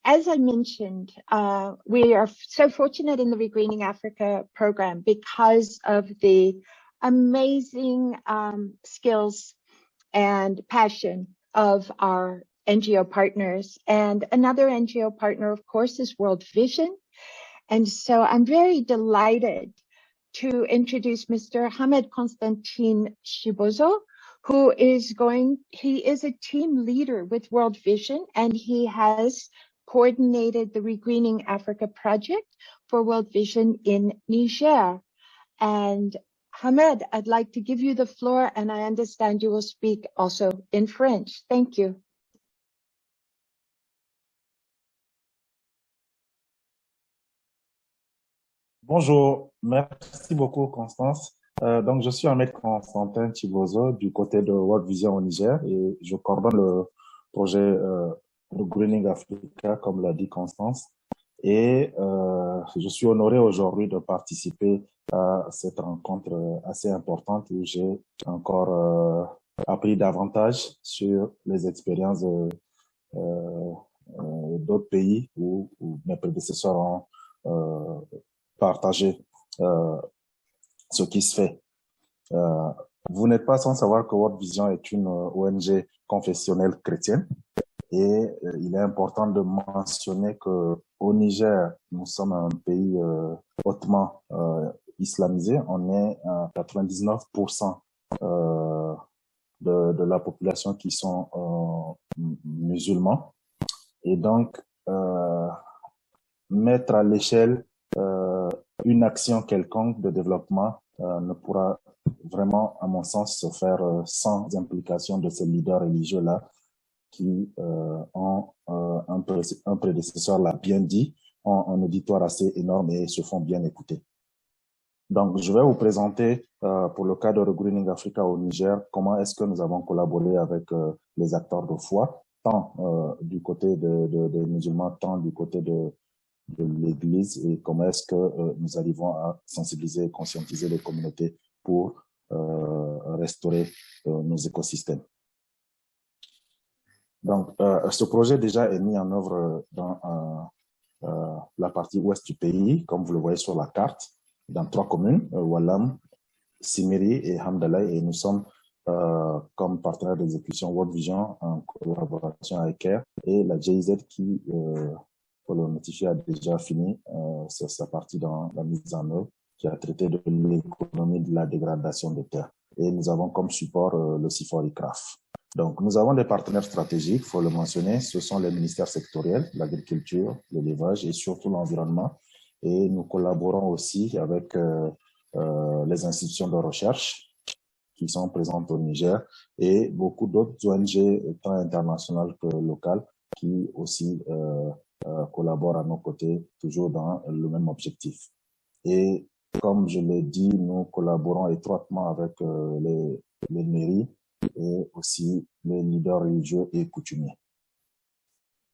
as I mentioned, we are so fortunate in the Regreening Africa program because of the amazing skills and passion of our NGO partners. And another NGO partner, of course, is World Vision. And so I'm very delighted to introduce Mr. Hamed Constantine Shibozo, he is a team leader with World Vision, and he has coordinated the Regreening Africa project for World Vision in Niger. And Hamed, I'd like to give you the floor, and I understand you will speak also in French. Thank you. Bonjour, merci beaucoup Constance. Donc je suis Hamed Constantin Chibozo du côté de World Vision au Niger et je coordonne le projet de Greening Africa comme l'a dit Constance. Et je suis honoré aujourd'hui de participer à cette rencontre assez importante où j'ai encore appris davantage sur les expériences d'autres pays où mes prédécesseurs ont partagé ce qui se fait. Vous n'êtes pas sans savoir que World Vision est une ONG confessionnelle chrétienne et il est important de mentionner que au Niger, nous sommes un pays hautement islamisé. On est à 99% de la population qui sont musulmans. Et donc, mettre à l'échelle une action quelconque de développement ne pourra vraiment, à mon sens, se faire sans implication de ces leaders religieux-là qui ont un prédécesseur l'a bien dit, ont un auditoire assez énorme et se font bien écouter. Donc, je vais vous présenter pour le cas de Regreening Africa au Niger, comment est-ce que nous avons collaboré avec les acteurs de foi, tant du côté des musulmans, tant du côté de l'Église, et comment est-ce que nous arrivons à sensibiliser et conscientiser les communautés pour restaurer nos écosystèmes. Donc, ce projet déjà est mis en œuvre dans la partie ouest du pays, comme vous le voyez sur la carte, dans 3 communes, Walam, Simiri et Hamdallah, et nous sommes comme partenaire d'exécution World Vision en collaboration avec CARE et la GIZ qui, pour le notifier, a déjà fini sa partie dans la mise en œuvre qui a traité de l'économie de la dégradation des terres. Et nous avons comme support le CIFOR ICRAF. Donc, nous avons des partenaires stratégiques, il faut le mentionner, ce sont les ministères sectoriels, l'agriculture, l'élevage et surtout l'environnement. Et nous collaborons aussi avec les institutions de recherche qui sont présentes au Niger et beaucoup d'autres ONG, tant internationales que locales, qui aussi collaborent à nos côtés, toujours dans le même objectif. Et comme je l'ai dit, nous collaborons étroitement avec les mairies et aussi les leaders religieux et coutumiers.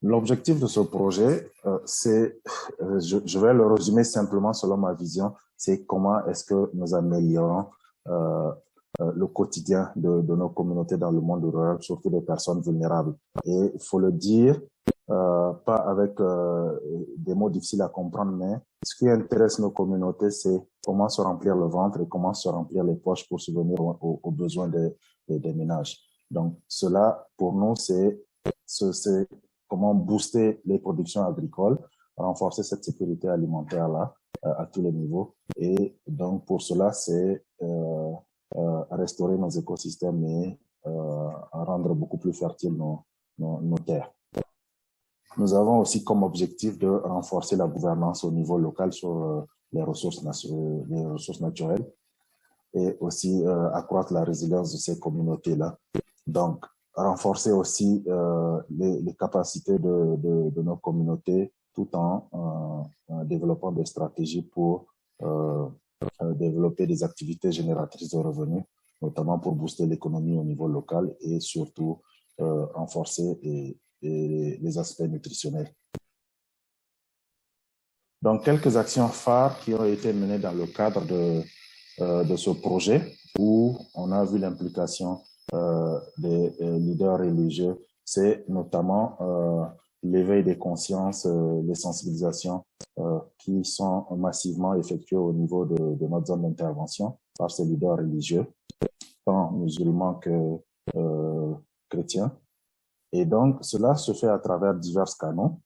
L'objectif de ce projet, c'est, je vais le résumer simplement selon ma vision, c'est comment est-ce que nous améliorons le quotidien de nos communautés dans le monde rural, surtout des personnes vulnérables. Et il faut le dire, pas avec des mots difficiles à comprendre, mais ce qui intéresse nos communautés, c'est comment se remplir le ventre et comment se remplir les poches pour subvenir aux besoins des ménages. Donc, cela, pour nous, c'est comment booster les productions agricoles, renforcer cette sécurité alimentaire-là à tous les niveaux. Et donc, pour cela, c'est restaurer nos écosystèmes et rendre beaucoup plus fertiles nos terres. Nous avons aussi comme objectif de renforcer la gouvernance au niveau local sur les ressources naturelles et aussi accroître la résilience de ces communautés-là. Donc, renforcer aussi les capacités de nos communautés tout en développant des stratégies pour développer des activités génératrices de revenus, notamment pour booster l'économie au niveau local et surtout renforcer les aspects nutritionnels. Donc, quelques actions phares qui ont été menées dans le cadre de ce projet où on a vu l'implication des leaders religieux, c'est notamment l'éveil des consciences, les sensibilisations qui sont massivement effectuées au niveau de notre zone d'intervention par ces leaders religieux, tant musulmans que chrétiens. Et donc, cela se fait à travers divers canaux.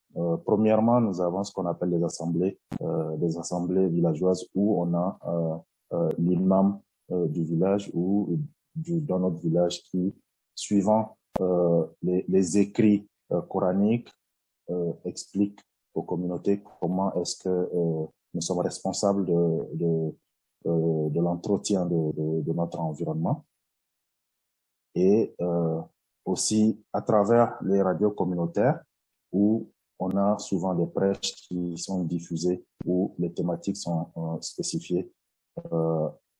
Premièrement, nous avons ce qu'on appelle les assemblées villageoises où on a l'imam du village ou dans notre village qui, suivant les écrits coraniques, explique aux communautés comment est-ce que nous sommes responsables de l'entretien de notre environnement. Et aussi à travers les radios communautaires où on a souvent des prêches qui sont diffusées où les thématiques sont spécifiées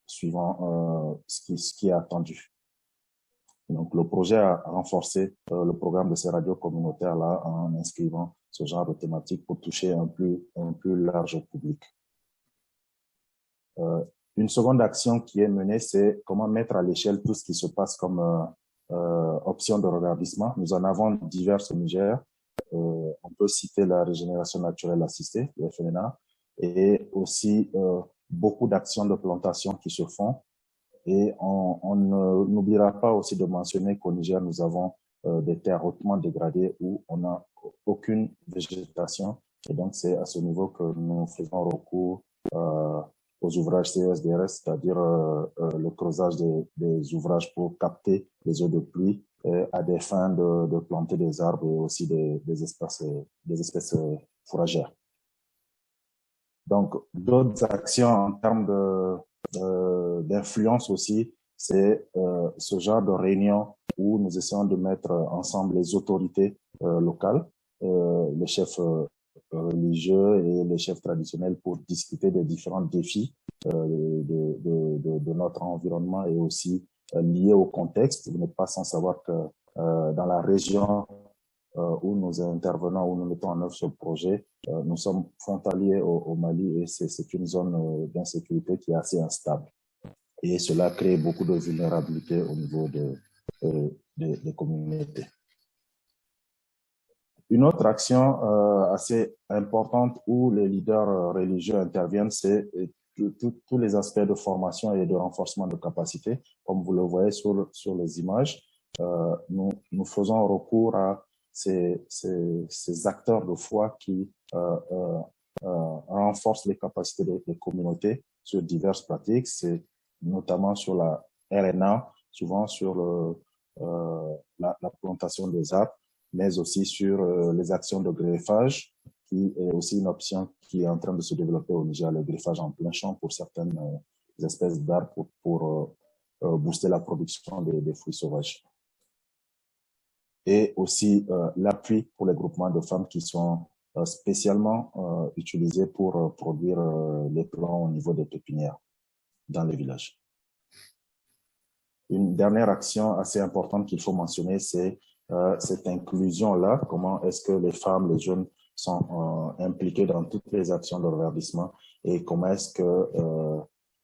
suivant ce qui est attendu. Donc, le projet a renforcé le programme de ces radios communautaires-là en inscrivant ce genre de thématiques pour toucher un plus large public. Une seconde action qui est menée, c'est comment mettre à l'échelle tout ce qui se passe comme options de reverdissement. Nous en avons diverses au Niger. On peut citer la régénération naturelle assistée, le FNA, et aussi beaucoup d'actions de plantation qui se font. Et on n'oubliera pas aussi de mentionner qu'au Niger, nous avons des terres hautement dégradées où on n'a aucune végétation. Et donc, c'est à ce niveau que nous faisons recours aux ouvrages CSDRS, c'est-à-dire le creusage des ouvrages pour capter les eaux de pluie à des fins de planter des arbres et aussi des espèces fourragères. Donc, d'autres actions en termes d'influence aussi, c'est ce genre de réunion où nous essayons de mettre ensemble les autorités locales, les chefs religieux et les chefs traditionnels pour discuter des différents défis de notre environnement et aussi liés au contexte. Vous n'êtes pas sans savoir que dans la région où nous intervenons, où nous mettons en œuvre ce projet, nous sommes frontaliers au Mali et c'est une zone d'insécurité qui est assez instable. Et cela crée beaucoup de vulnérabilité au niveau des communautés. Une autre action assez importante où les leaders religieux interviennent, c'est tous les aspects de formation et de renforcement de capacité. Comme vous le voyez sur les images, nous faisons recours à ces acteurs de foi qui renforcent les capacités des communautés sur diverses pratiques. C'est notamment sur la RNA, souvent sur la plantation des arbres, mais aussi sur les actions de greffage, qui est aussi une option qui est en train de se développer au Niger, le greffage en plein champ pour certaines espèces d'arbres pour booster la production des fruits sauvages. Et aussi l'appui pour les groupements de femmes qui sont spécialement utilisés pour produire les plants au niveau des pépinières dans les villages. Une dernière action assez importante qu'il faut mentionner, c'est cette inclusion-là, comment est-ce que les femmes, les jeunes sont impliqués dans toutes les actions de reverdissement et comment est-ce que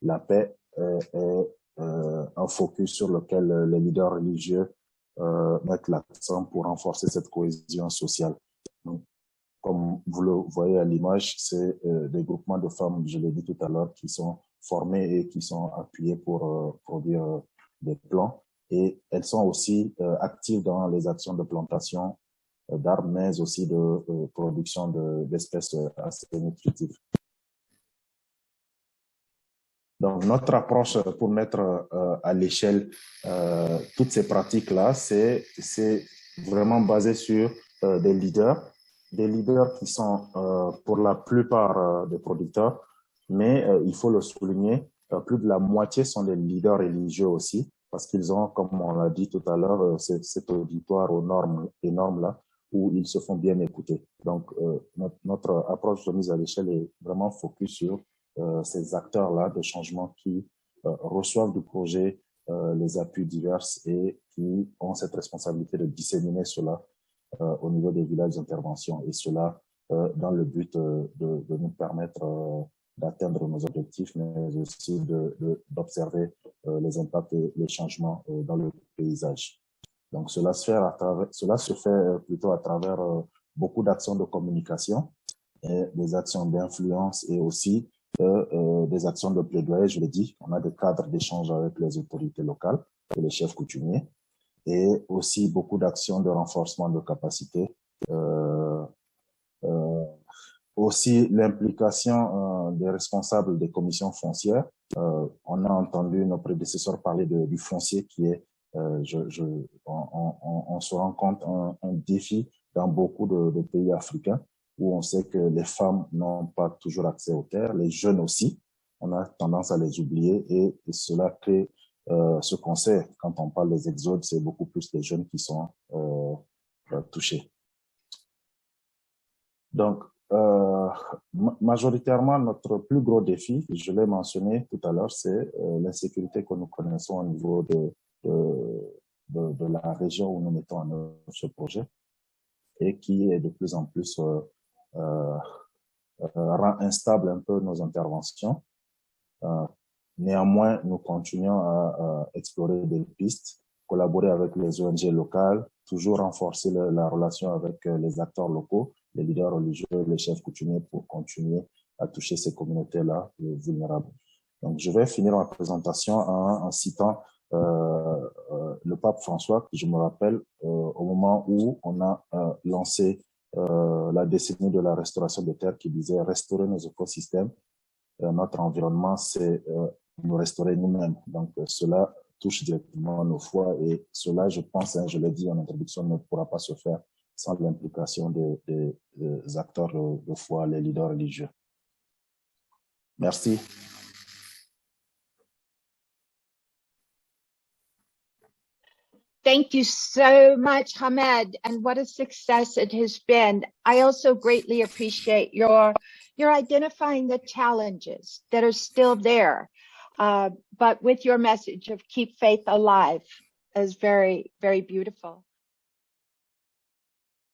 la paix est un focus sur lequel les leaders religieux mettre l'accent pour renforcer cette cohésion sociale. Donc, comme vous le voyez à l'image, c'est des groupements de femmes, je l'ai dit tout à l'heure, qui sont formés et qui sont appuyés pour produire des plants. Et elles sont aussi actives dans les actions de plantation d'arbres, mais aussi de production d'espèces assez nutritives. Donc, notre approche pour mettre à l'échelle toutes ces pratiques-là, c'est vraiment basé sur des leaders qui sont pour la plupart des producteurs, mais il faut le souligner, plus de la moitié sont des leaders religieux aussi, parce qu'ils ont, comme on l'a dit tout à l'heure, cet auditoire aux normes énormes-là, où ils se font bien écouter. Donc, notre approche de mise à l'échelle est vraiment focus sur ces acteurs-là de changement qui reçoivent du projet les appuis divers et qui ont cette responsabilité de disséminer cela au niveau des villages d'intervention et cela dans le but de nous permettre d'atteindre nos objectifs, mais aussi d'observer les impacts et les changements dans le paysage. Donc cela se fait plutôt à travers beaucoup d'actions de communication, et des actions d'influence et aussi des actions de plaidoyer, je l'ai dit. On a des cadres d'échange avec les autorités locales et les chefs coutumiers, et aussi beaucoup d'actions de renforcement de capacité. Aussi l'implication des responsables des commissions foncières. On a entendu nos prédécesseurs parler du foncier qui est, on se rend compte, un défi dans beaucoup de pays africains où on sait que les femmes n'ont pas toujours accès aux terres, les jeunes aussi. On a tendance à les oublier et cela crée ce qu'on sait quand on parle des exodes, c'est beaucoup plus les jeunes qui sont touchés. Donc, majoritairement, notre plus gros défi, je l'ai mentionné tout à l'heure, c'est l'insécurité que nous connaissons au niveau de la région où nous mettons en œuvre ce projet et qui est de plus en plus rend instable un peu nos interventions. Néanmoins, nous continuons à explorer des pistes, collaborer avec les ONG locales, toujours renforcer la relation avec les acteurs locaux, les leaders religieux, les chefs coutumiers pour continuer à toucher ces communautés-là vulnérables. Donc, je vais finir ma présentation en citant le pape François, qui, je me rappelle, au moment où on a lancé la décennie de la restauration des terres, qui disait restaurer nos écosystèmes, notre environnement, c'est nous restaurer nous-mêmes. Donc, cela touche directement nos foi et cela, je pense, je l'ai dit en introduction, ne pourra pas se faire sans l'implication des acteurs de foi, les leaders religieux. Merci. Thank you so much, Hamed, and what a success it has been. I also greatly appreciate your identifying the challenges that are still there, but with your message of keep faith alive is very, very beautiful.